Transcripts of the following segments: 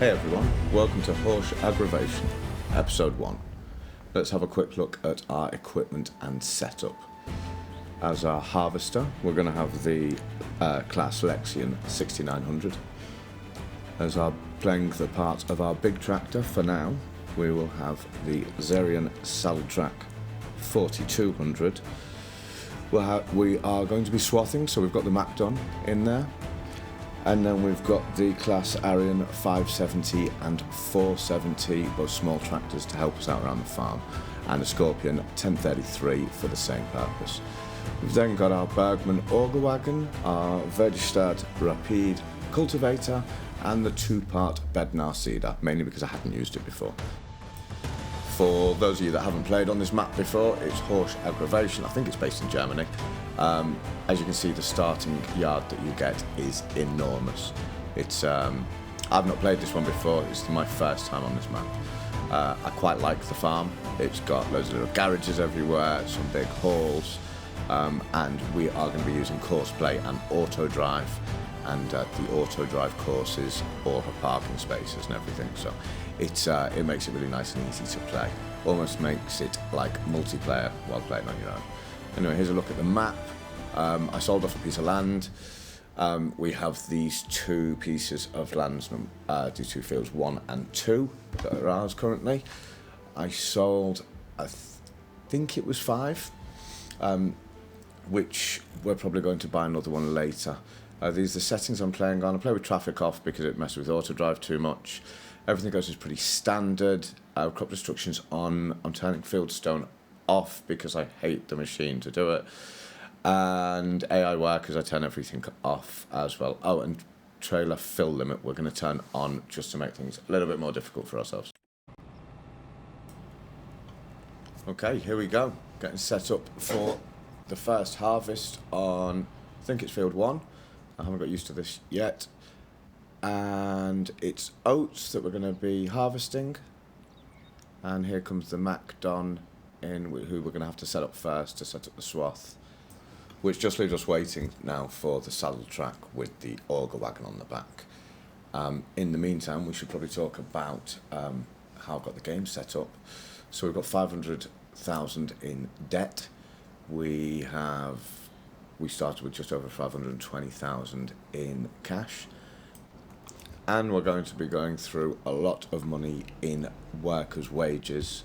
Hey everyone, welcome to Horsch Agrovation, episode 1. Let's have a quick look at our equipment and setup. As our harvester, we're going to have the class Lexion 6900. As our playing the part of our big tractor for now, we will have the Zerion Saddle Track 4200. We are going to be swathing, so we've got the Macdon in there. And then we've got the class Arion 570 and 470, both small tractors to help us out around the farm, and a Scorpion 1033 for the same purpose. We've then got our Bergman auger wagon, our Vergestad Rapide cultivator, and the 2-part Bednar seeder, mainly because I hadn't used it before. For those of you that haven't played on this map before, it's Horsch Agrovation. I think it's based in Germany. As you can see, the starting yard that you get is enormous. I've not played this one before. It's my first time on this map. I quite like the farm. It's got loads of little garages everywhere, some big halls, and we are going to be using course play and auto drive. And the auto drive courses all have parking spaces and everything, so it makes it really nice and easy to play. Almost makes it like multiplayer while playing on your own. Anyway, here's a look at the map. I sold off a piece of land. We have these 2 pieces of land, these 2 fields 1 and 2 that are ours currently. I sold, I think it was 5, which we're probably going to buy another one later. These are the settings I'm playing on. I play with traffic off because it messes with auto drive too much. Everything else is pretty standard. Crop destruction's on. I'm turning fieldstone off because I hate the machine to do it. And AI workers, I turn everything off as well. Oh, and trailer fill limit we're going to turn on just to make things a little bit more difficult for ourselves. Okay, here we go. Getting set up for the first harvest on, I think it's field 1. I haven't got used to this yet. And it's oats that we're going to be harvesting. And here comes the Macdon in, who we're going to have to set up first to set up the swath. Which just leaves us waiting now for the saddle track with the auger wagon on the back. In the meantime, we should probably talk about how I've got the game set up. So we've got 500,000 in debt. We started with just over 520,000 in cash. And we're going to be going through a lot of money in workers' wages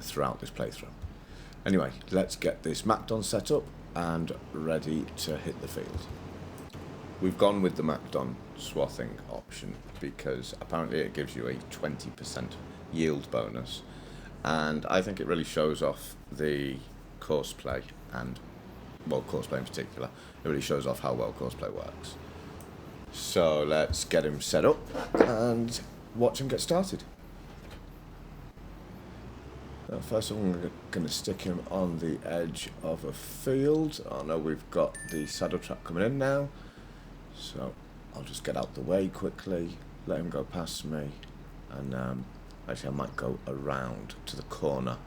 throughout this playthrough. Anyway, let's get this Macdon set up and ready to hit the field. We've gone with the Macdon swathing option because apparently it gives you a 20% yield bonus, and I think it really shows off the course play and, well, course play in particular. It really shows off how well course play works. So let's get him set up and watch him get started. First of all, we're going to stick him on the edge of a field. Oh no, we've got the saddle track coming in now. So I'll just get out the way quickly, let him go past me, and actually I might go around to the corner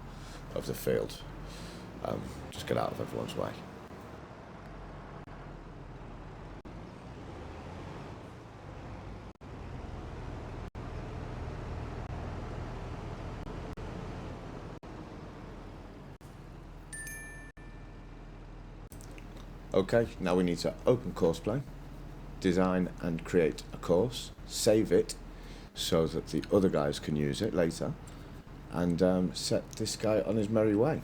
of the field. Just get out of everyone's way. Okay, now we need to open course play, design and create a course, save it so that the other guys can use it later, and set this guy on his merry way.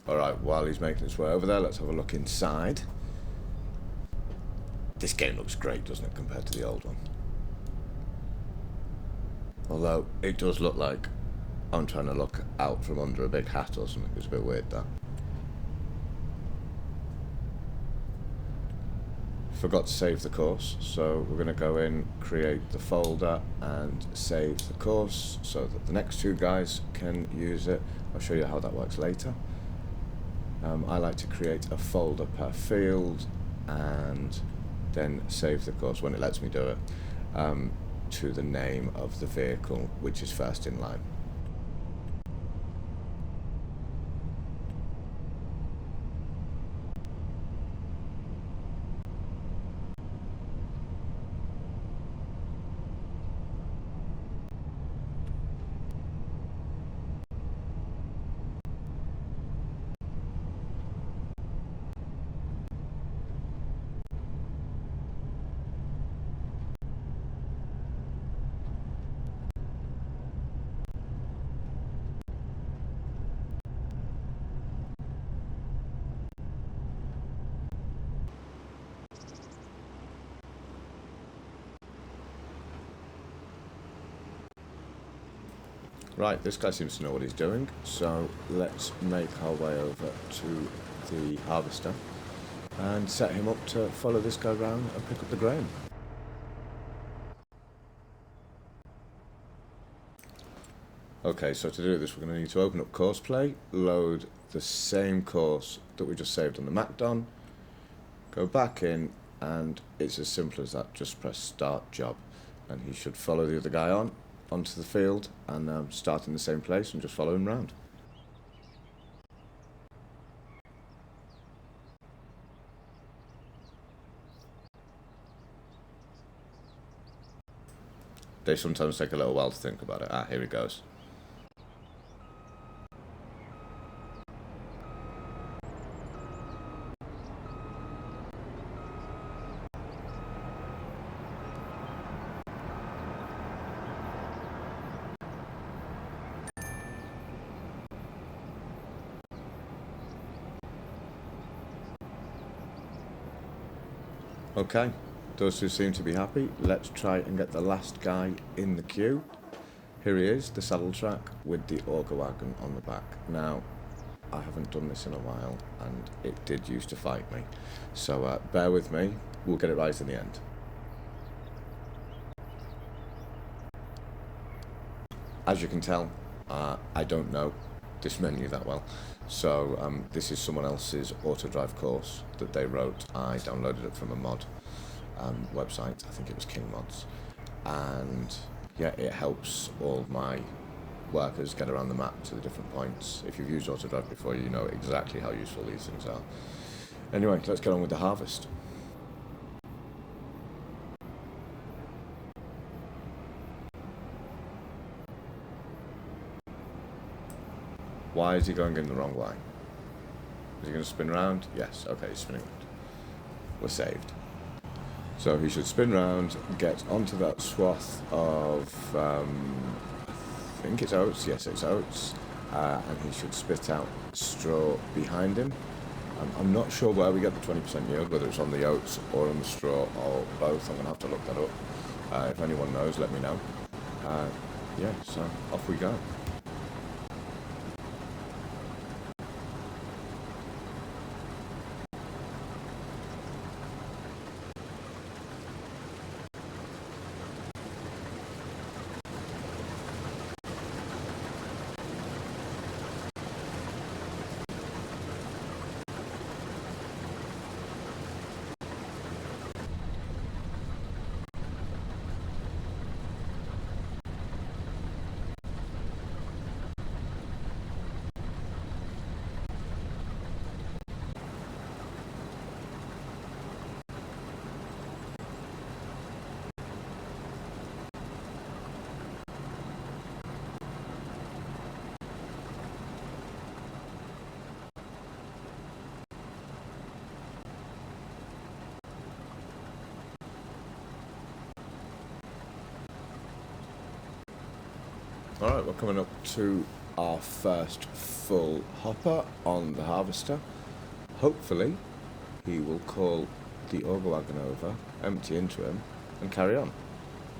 Alright, while he's making his way over there, let's have a look inside. This game looks great, doesn't it, compared to the old one? Although, it does look like I'm trying to look out from under a big hat or something. It's a bit weird, that. forgot to save the course, so we're going to go in, create the folder and save the course so that the next two guys can use it. I'll show you how that works later. I like to create a folder per field and then save the course when it lets me do it to the name of the vehicle which is first in line. Right, this guy seems to know what he's doing, so let's make our way over to the harvester and set him up to follow this guy around and pick up the grain. Okay, so to do this we're going to need to open up course play, load the same course that we just saved on the MacDon, go back in, and it's as simple as that. Just press start job and he should follow the other guy onto the field and start in the same place and just follow him round. They sometimes take a little while to think about it. Ah, here he goes. Okay, those two seem to be happy. Let's try and get the last guy in the queue. Here he is, the saddle track with the auger wagon on the back. Now, I haven't done this in a while and it did used to fight me. So bear with me, we'll get it right in the end. As you can tell, I don't know this menu that well. So this is someone else's auto drive course that they wrote. I downloaded it from a mod website, I think it was King Mods, and yeah, it helps all my workers get around the map to the different points. If you've used auto drive before, you know exactly how useful these things are. Anyway, let's get on with the harvest. Why is he going in the wrong way? Is he going to spin round? Yes, okay, he's spinning round. We're saved. So he should spin round, get onto that swath of, I think it's oats, yes it's oats, and he should spit out straw behind him. I'm not sure where we get the 20% yield, whether it's on the oats or on the straw or both. I'm going to have to look that up. If anyone knows, let me know. Yeah, so off we go. Alright, we're coming up to our first full hopper on the harvester. Hopefully he will call the auger wagon over, empty into him and carry on,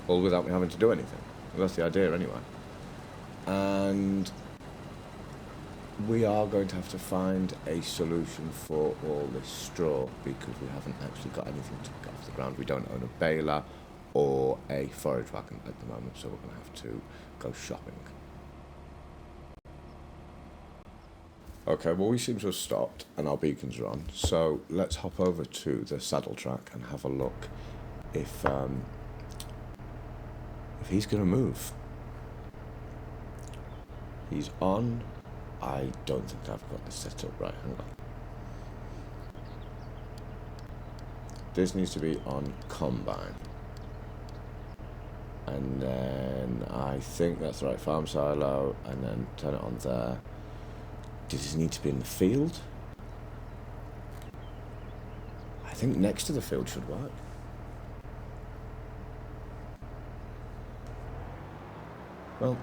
all without me having to do anything. Well, that's the idea anyway. And we are going to have to find a solution for all this straw because we haven't actually got anything to pick off the ground. We don't own a baler or a forage wagon at the moment, so we're going to have to go shopping. Okay, well, we seem to have stopped and our beacons are on, so let's hop over to the saddle track and have a look if he's going to move. He's on. I don't think I've got this set up right. Hang on. This needs to be on combine. And then I think that's the right farm silo, and then turn it on there. Does this need to be in the field? I think next to the field should work. Well,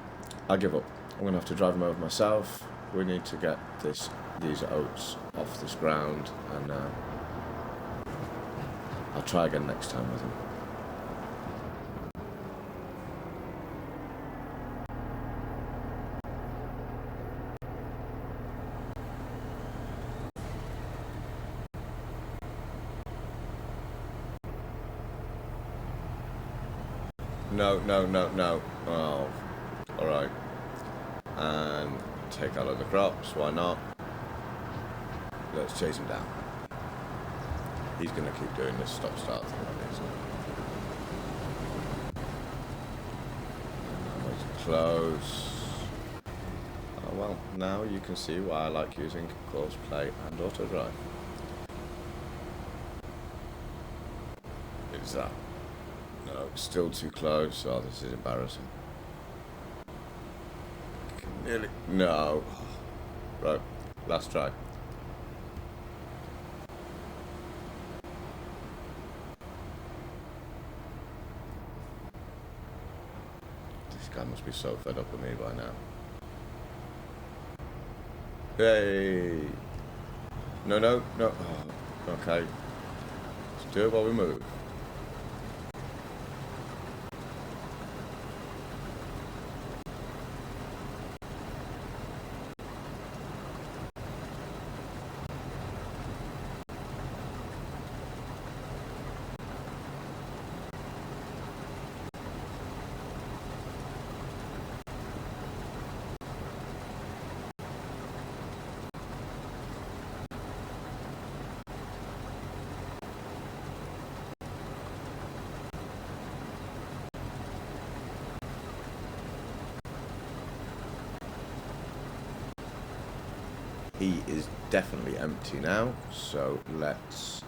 I give up. I'm going to have to drive him over myself. We need to get these oats off this ground, and I'll try again next time with him. No. Oh, alright. And take out of the crops, why not? Let's chase him down. He's going to keep doing this stop-start thing, isn't he? Way to close. Oh well, now you can see why I like using course play and auto drive. Is that? No, still too close. Oh, this is embarrassing. Nearly. No. Right, last try. This guy must be so fed up with me by now. Hey! No. Oh, okay. Let's do it while we move. He is definitely empty now, so let's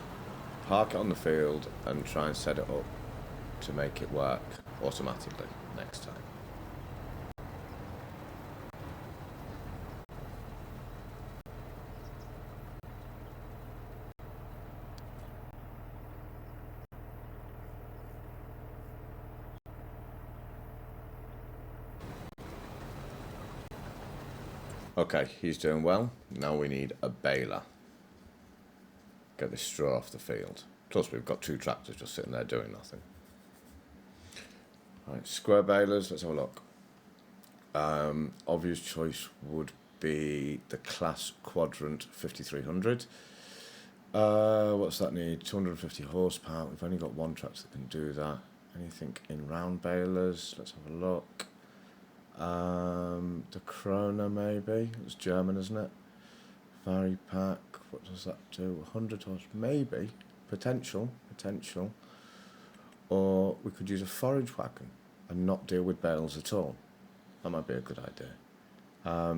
park it on the field and try and set it up to make it work automatically next time. Okay, he's doing well. Now we need a baler. Get this straw off the field. Plus we've got two tractors just sitting there doing nothing. Right, square balers, let's have a look. Obvious choice would be the Class Quadrant 5300. What's that need? 250 horsepower. We've only got one tractor that can do that. Anything in round balers? Let's have a look. The Krona maybe. It's German, isn't it? Varipack. What does that do? 100 horse, maybe. Potential. Or we could use a forage wagon and not deal with bales at all. That might be a good idea. Our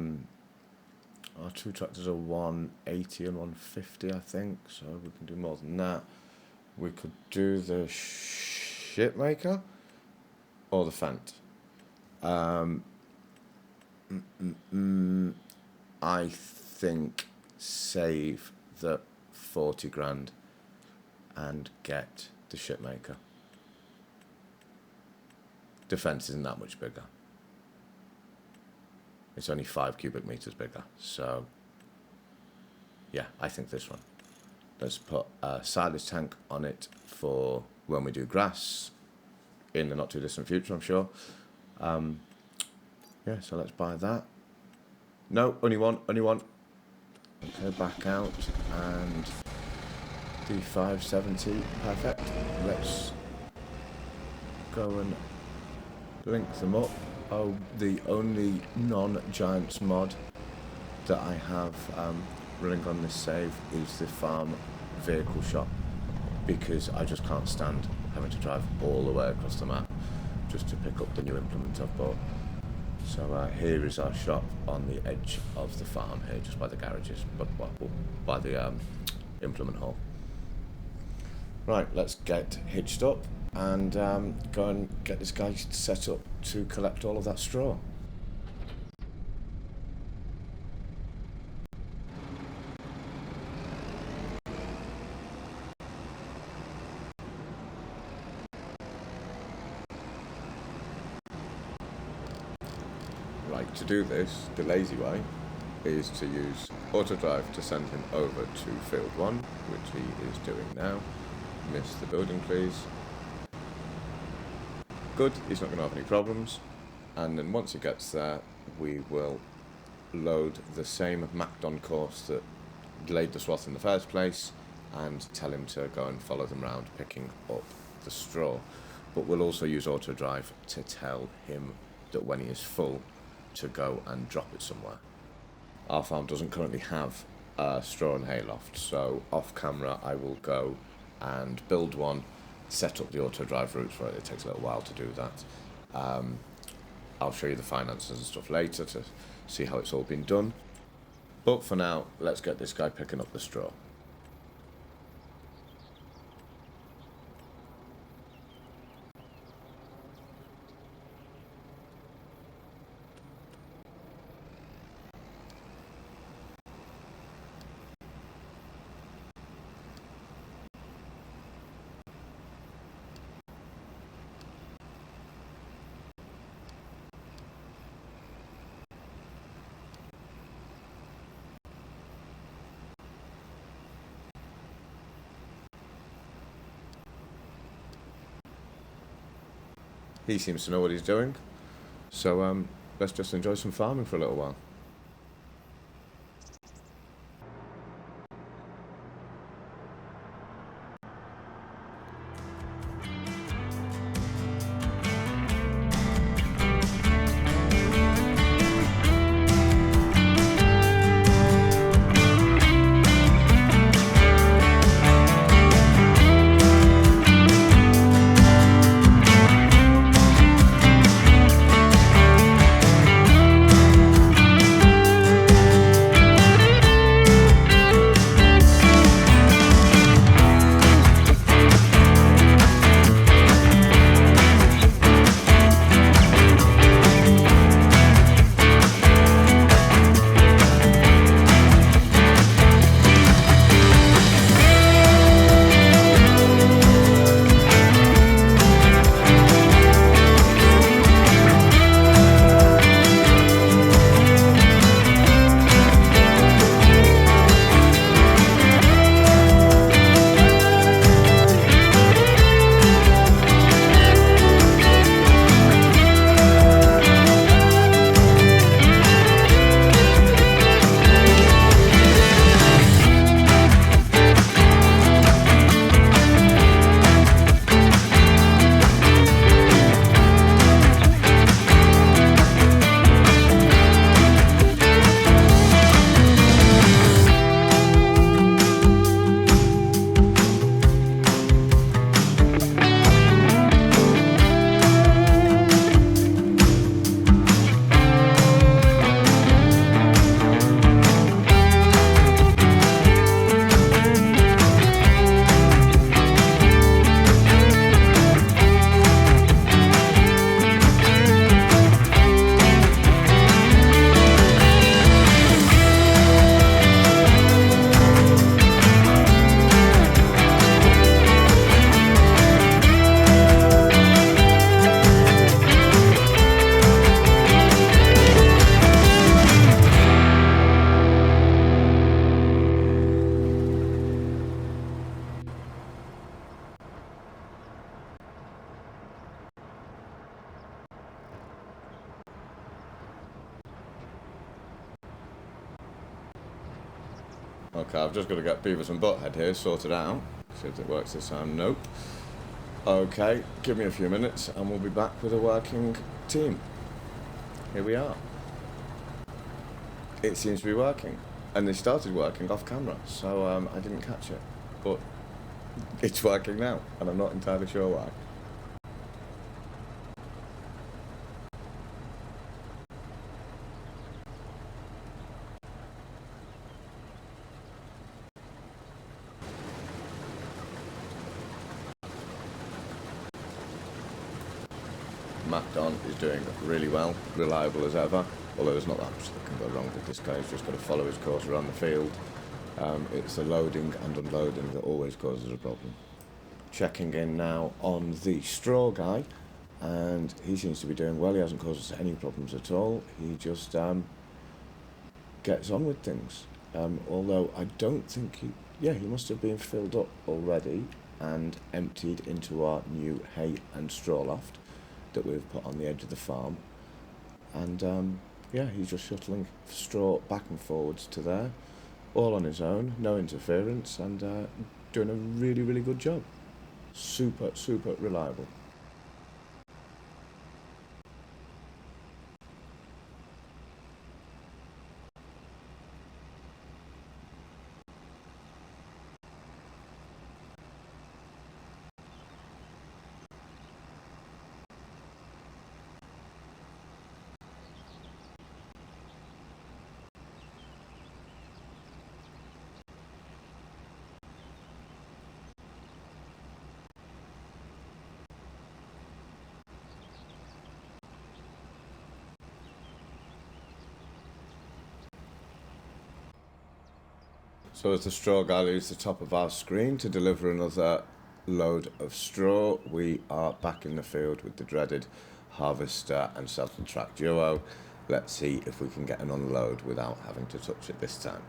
two tractors are 180 and 150, I think, so we can do more than that. We could do the shipmaker or the Fant. I think save the 40 grand and get the shipmaker. Defence isn't that much bigger. It's only 5 cubic meters bigger, so yeah, I think this one. Let's put a silage tank on it for when we do grass in the not too distant future, I'm sure. Yeah, so let's buy that. No, only one. Okay, back out, and the 570, perfect. Let's go and link them up. Oh, the only non-Giants mod that I have running on this save is the farm vehicle shop, because I just can't stand having to drive all the way across the map just to pick up the new implement I've bought. So here is our shop on the edge of the farm here, just by the garages, but by the implement hall. Right, let's get hitched up and go and get this guy set up to collect all of that straw. Right, to do this, the lazy way is to use auto drive to send him over to field 1, which he is doing now. Miss the building, please. Good, he's not going to have any problems. And then once he gets there, we will load the same Macdon course that laid the swath in the first place and tell him to go and follow them around picking up the straw. But we'll also use auto drive to tell him that when he is full, to go and drop it somewhere. Our farm doesn't currently have a straw and hay loft, so off camera I will go and build one, set up the auto drive routes for it. It takes a little while to do that. I'll show you the finances and stuff later to see how it's all been done. But for now, let's get this guy picking up the straw. He seems to know what he's doing, so let's just enjoy some farming for a little while. Okay, I've just got to get Beavis and Butthead here sorted out. See if it works this time. Nope. Okay, give me a few minutes and we'll be back with a working team. Here we are. It seems to be working. And they started working off camera, so I didn't catch it. But it's working now, and I'm not entirely sure why. Matt Don is doing really well, reliable as ever, although there's not that much that can go wrong with this guy. He's just got to follow his course around the field. It's the loading and unloading that always causes a problem. Checking in now on the straw guy, and he seems to be doing well. He hasn't caused us any problems at all. He just gets on with things. Although I don't think he must have been filled up already and emptied into our new hay and straw loft that we've put on the edge of the farm. And he's just shuttling straw back and forwards to there, all on his own, no interference, and doing a really, really good job. Super, super reliable. So as the straw guy leaves the top of our screen to deliver another load of straw, we are back in the field with the dreaded harvester and self-track duo. Let's see if we can get an unload without having to touch it this time.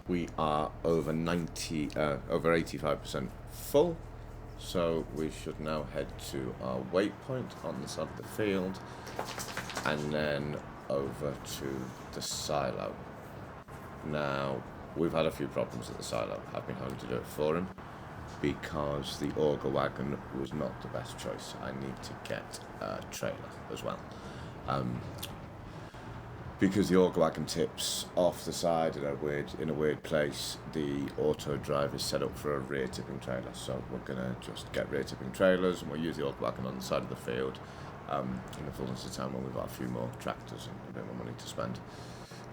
We are over 85% full, so we should now head to our waypoint on the side of the field and then over to the silo. Now, we've had a few problems at the silo. I've been having to do it for him because the auger wagon was not the best choice. I need to get a trailer as well. Because the auger wagon tips off the side in a weird place, the auto drive is set up for a rear tipping trailer. So we're gonna just get rear tipping trailers and we'll use the auger wagon on the side of the field in the fullness of time when we've got a few more tractors and a bit more money to spend.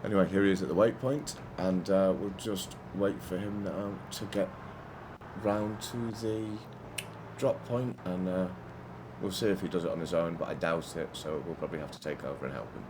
Anyway, here he is at the waypoint, and we'll just wait for him now to get round to the drop point, and we'll see if he does it on his own, but I doubt it, so we'll probably have to take over and help him.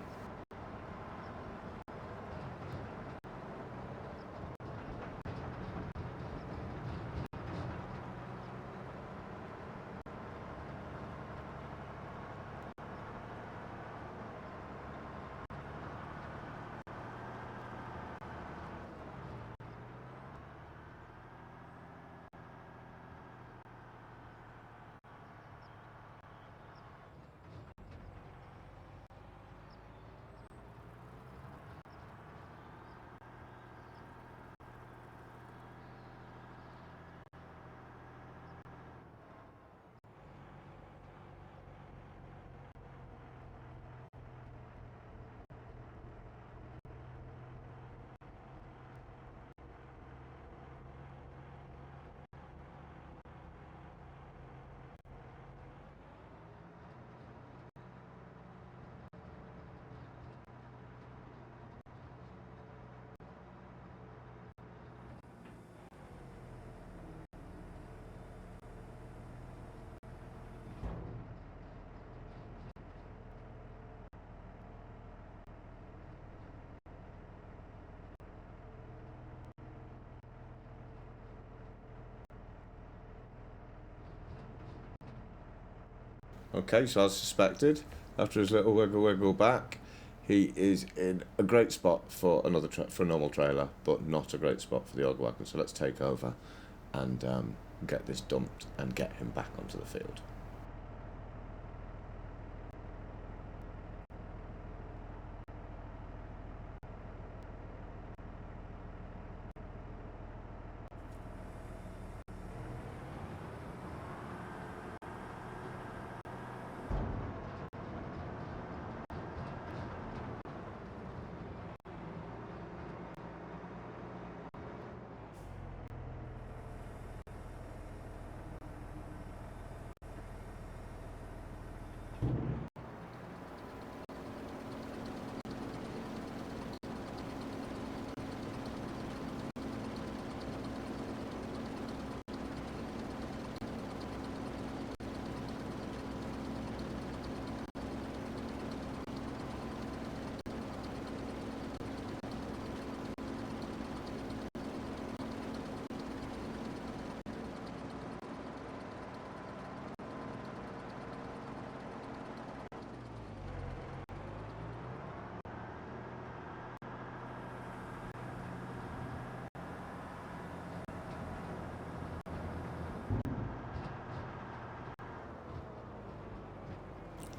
Okay, so as suspected, after his little wiggle back, he is in a great spot for for a normal trailer, but not a great spot for the auger wagon. So let's take over and get this dumped and get him back onto the field.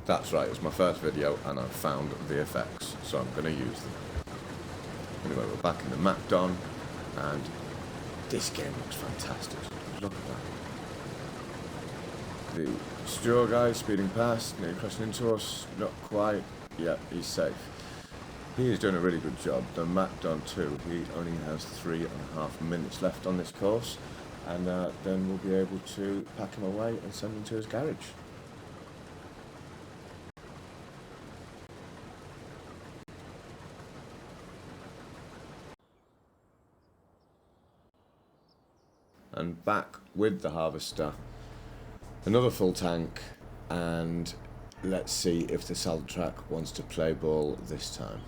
That's right, it's my first video and I've found the effects, so I'm going to use them. Anyway, we're back in the Macdon, and this game looks fantastic. Look at that. The straw guy speeding past, nearly crashing into us, not quite. Yep, he's safe. He is doing a really good job. The Macdon too, he only has 3.5 minutes left on this course, and then we'll be able to pack him away and send him to his garage. And back with the harvester, another full tank, and let's see if the salad track wants to play ball this time.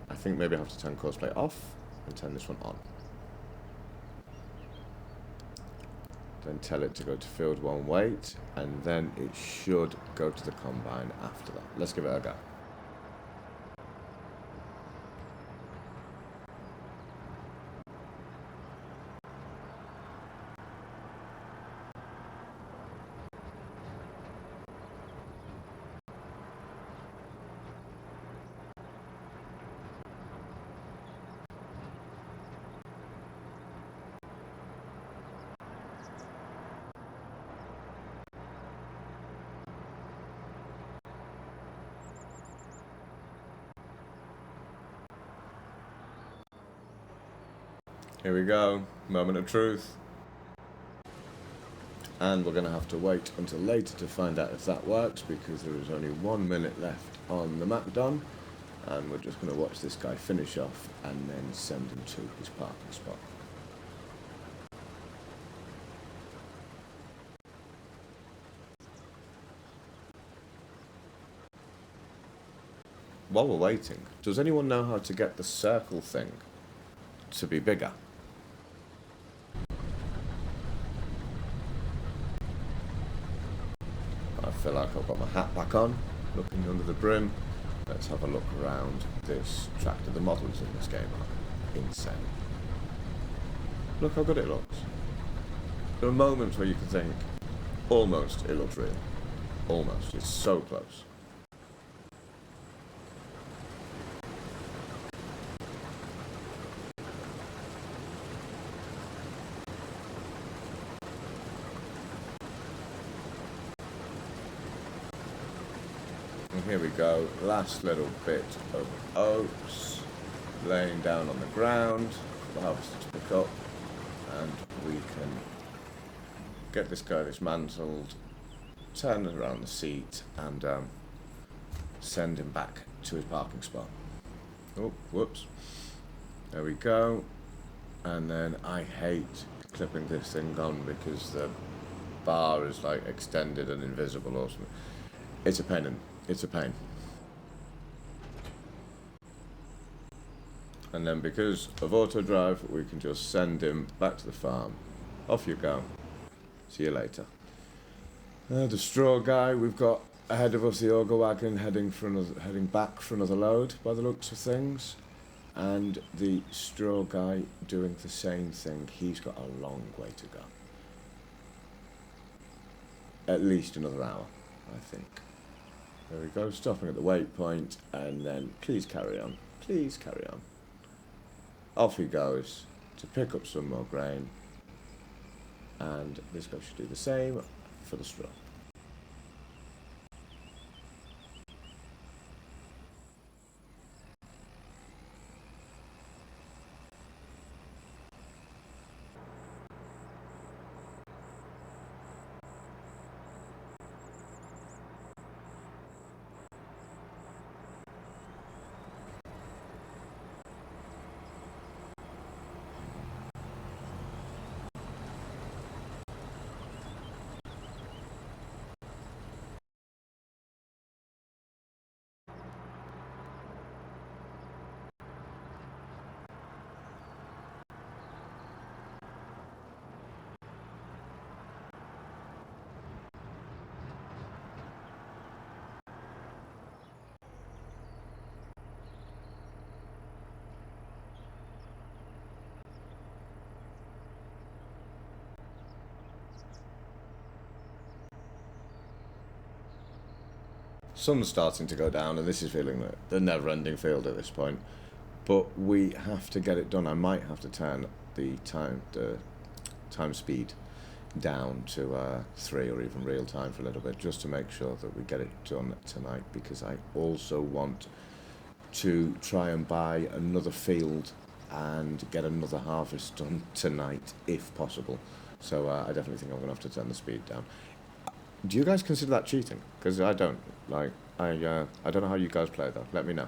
I think maybe I have to turn course play off and turn this one on. Then tell it to go to field 1 wait, and then it should go to the combine after that. Let's give it a go. Here we go, moment of truth. And we're going to have to wait until later to find out if that works, because there is only 1 minute left on the Macdon, and we're just going to watch this guy finish off and then send him to his parking spot. While we're waiting, does anyone know how to get the circle thing to be bigger? I feel like I've got my hat back on, looking under the brim. Let's have a look around this tractor. The models in this game are insane. Look how good it looks. There are moments where you can think, almost it looks real. Almost, it's so close. And here we go, last little bit of oats laying down on the ground for the harvester to pick up, and we can get this guy dismantled, turn it around the seat, and send him back to his parking spot. Oh, whoops. There we go. And then I hate clipping this thing on because the bar is like extended and invisible or something. It's a pain. It's a pain. And then because of auto drive, we can just send him back to the farm Off you go. See you later. The straw guy, we've got ahead of us the auger wagon heading back for another load by the looks of things. And the straw guy doing the same thing. He's got a long way to go. At least another hour, I think. There we go, stopping at the waypoint, and then please carry on. Please carry on. Off he goes to pick up some more grain. And this guy should do the same for the straw. Sun's starting to go down, and this is feeling like the never-ending field at this point. But we have to get it done. I might have to turn the time speed down to 3 or even real time for a little bit, just to make sure that we get it done tonight, because I also want to try and buy another field and get another harvest done tonight, if possible. So I definitely think I'm going to have to turn the speed down. Do you guys consider that cheating? Because I don't. Like, I don't know how you guys play though. Let me know.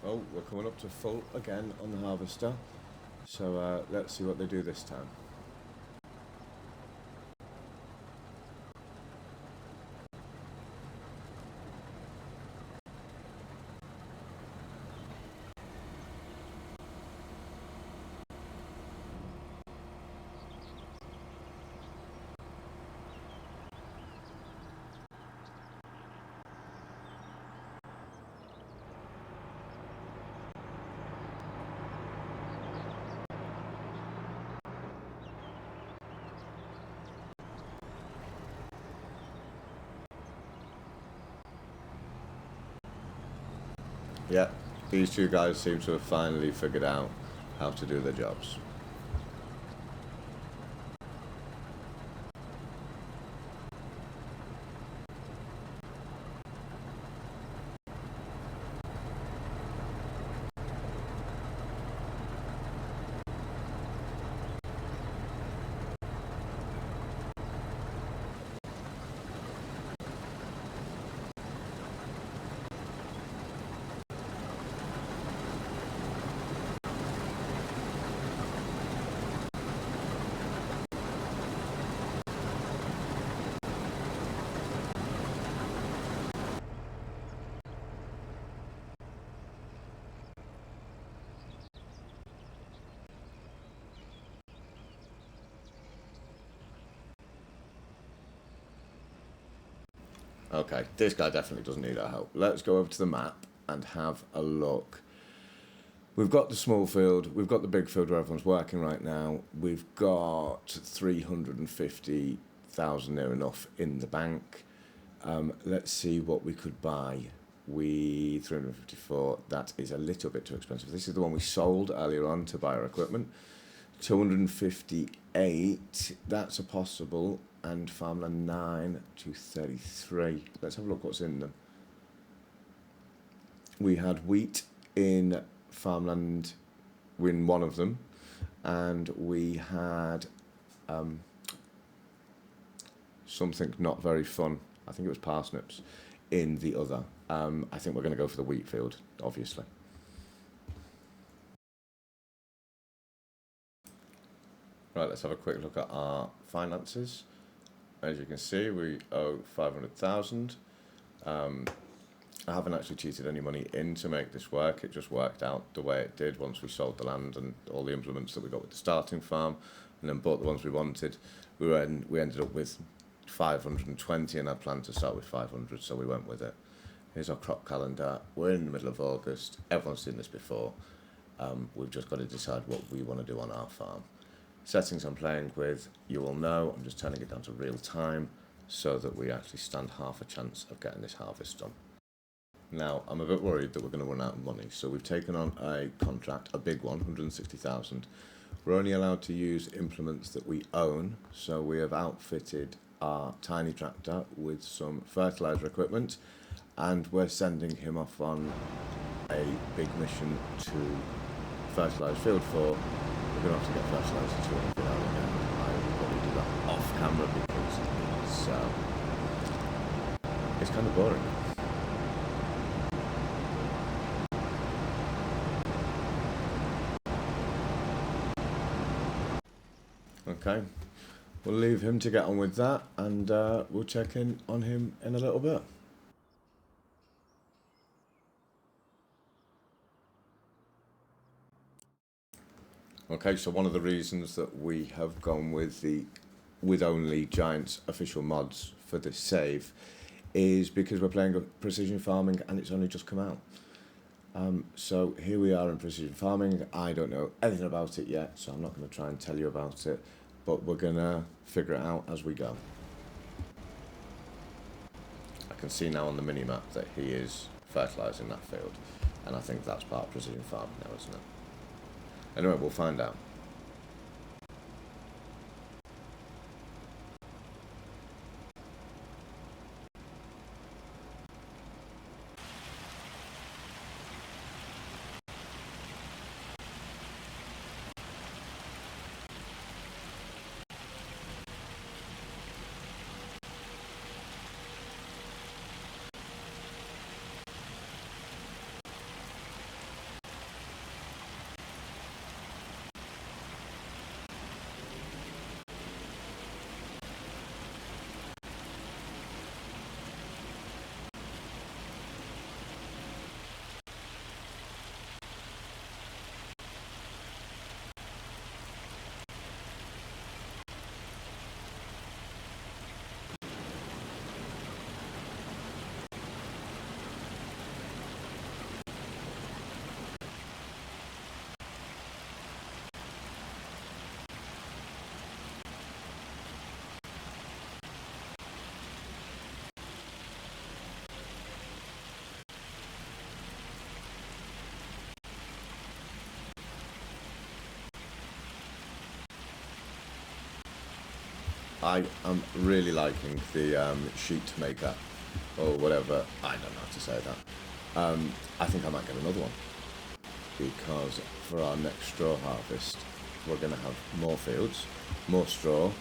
Oh, we're coming up to full again on the harvester. So let's see what they do this time. Yeah, these two guys seem to have finally figured out how to do their jobs. Okay, this guy definitely doesn't need our help. Let's go over to the map and have a look. We've got the small field, we've got the big field where everyone's working right now. We've got 350,000 near enough in the bank. Let's see what we could buy. 354, that is a little bit too expensive. This is the one we sold earlier on to buy our equipment. 258, that's a possible. And farmland 9 to 33. Let's have a look what's in them. We had wheat in farmland, in one of them, and we had something not very fun. I think it was parsnips in the other. I think we're going to go for the wheat field, obviously. Right, let's have a quick look at our finances. As you can see, we owe 500,000. I haven't actually cheated any money in to make this work. It just worked out the way it did once we sold the land and all the implements that we got with the starting farm, and then bought the ones we wanted. We ended up with 520, and I planned to start with 500, so we went with it. Here's our crop calendar. We're in the middle of August. Everyone's seen this before. We've just got to decide what we want to do on our farm. Settings I'm playing with, you will know. I'm just turning it down to real time so that we actually stand half a chance of getting this harvest done. Now, I'm a bit worried that we're going to run out of money, so we've taken on a contract, a big one, 160,000. We're only allowed to use implements that we own, so we have outfitted our tiny tractor with some fertiliser equipment, and we're sending him off on a big mission to fertilise field 4. We're going to have to get fertiliser to it now again. I will probably do that off camera because it's kind of boring. Okay, we'll leave him to get on with that, and we'll check in on him in a little bit. Okay, so one of the reasons that we have gone with only Giants official mods for this save is because we're playing precision farming and it's only just come out. So here we are in precision farming. I don't know anything about it yet, so I'm not going to try and tell you about it, but we're going to figure it out as we go. I can see now on the mini-map that he is fertilising that field, and I think that's part of precision farming now, isn't it? Anyway, we'll find out. I am really liking the sheet maker, or whatever, I don't know how to say that. I think I might get another one, because for our next straw harvest, we're going to have more fields, more straw,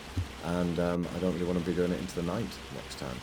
and I don't really want to be doing it into the night next time.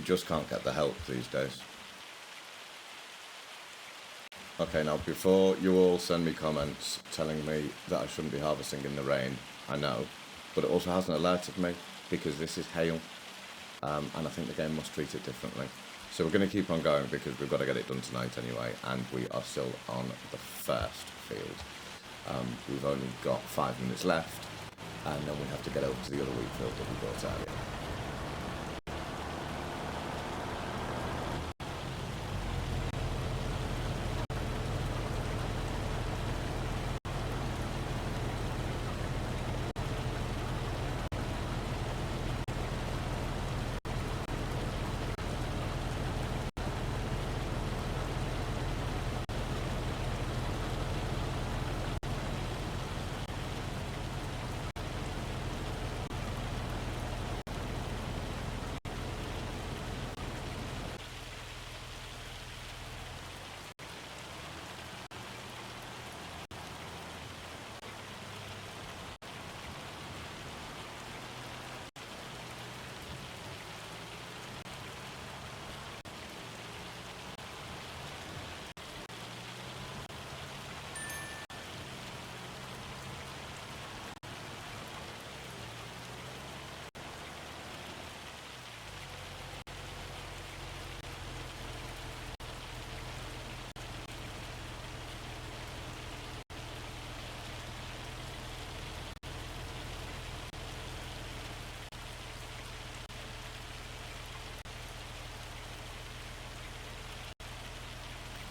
Just can't get the help these days. Okay, now before you all send me comments telling me that I shouldn't be harvesting in the rain, I know, but it also hasn't alerted me because this is hail, and I think the game must treat it differently. So we're going to keep on going because we've got to get it done tonight anyway, and we are still on the first field. We've only got 5 minutes left, and then we have to get over to the other wheat field that we bought earlier.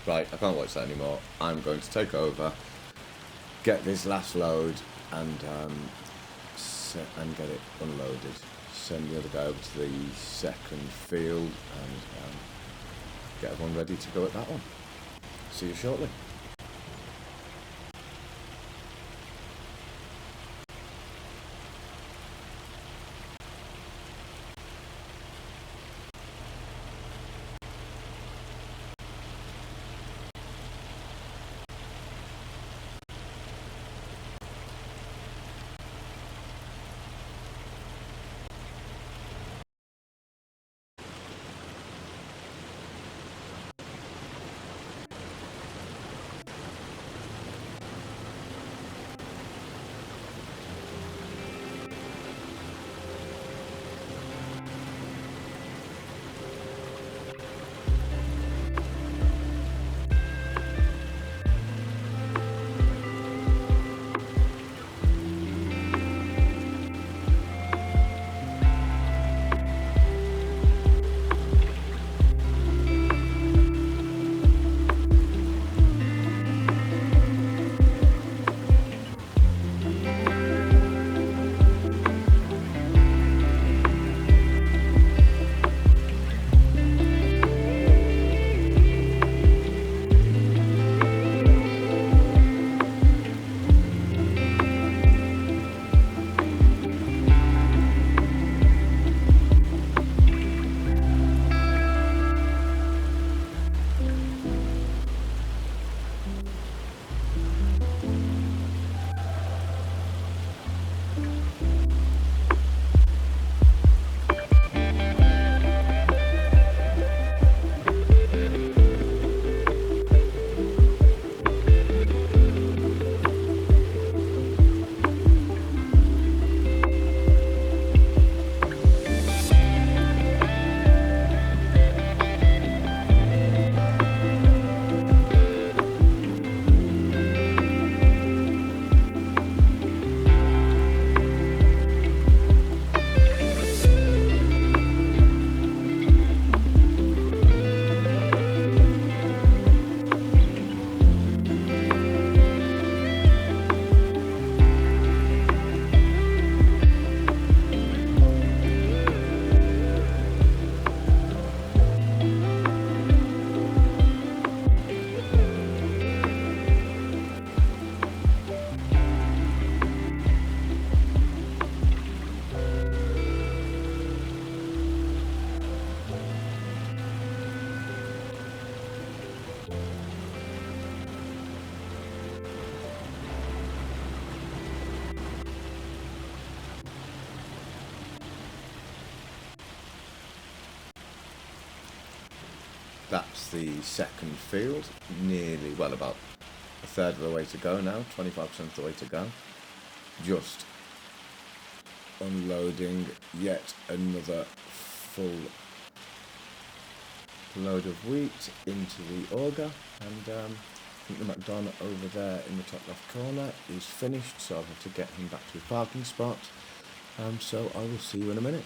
Right, I can't watch that anymore. I'm going to take over, get this last load, and get it unloaded. Send the other guy over to the second field, and get everyone ready to go at that one. See you shortly. That's the second field, nearly, well, about a third of the way to go now, 25% of the way to go. Just unloading yet another full load of wheat into the auger, and I think the McDonald over there in the top left corner is finished, so I'll have to get him back to his parking spot. So I will see you in a minute.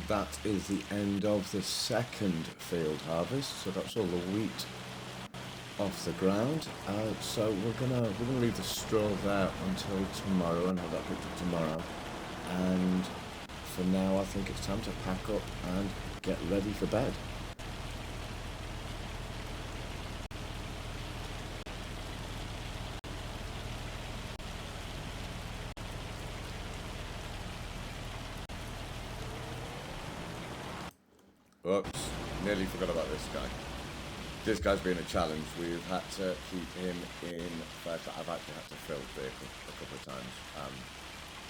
that is the end of the second field harvest. So that's all the wheat off the ground. So we're gonna leave the straw there until tomorrow and have that picked up tomorrow. And for now, I think it's time to pack up and get ready for bed. Oops, nearly forgot about this guy. This guy's been a challenge. We've had to keep him in fact, I've actually had to fill the vehicle a couple of times.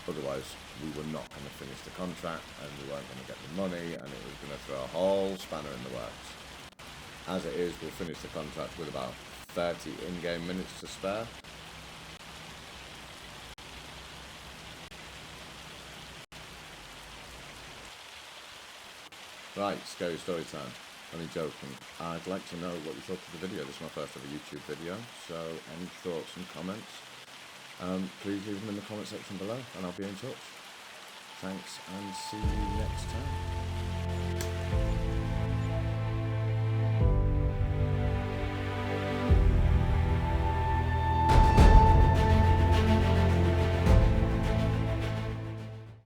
Otherwise, we were not going to finish the contract and we weren't going to get the money and it was going to throw a whole spanner in the works. As it is, we'll finish the contract with about 30 in-game minutes to spare. Right, scary story time. Only joking. I'd like to know what you thought of the video. This is my first ever YouTube video, so any thoughts and comments, please leave them in the comment section below and I'll be in touch. Thanks and see you next time.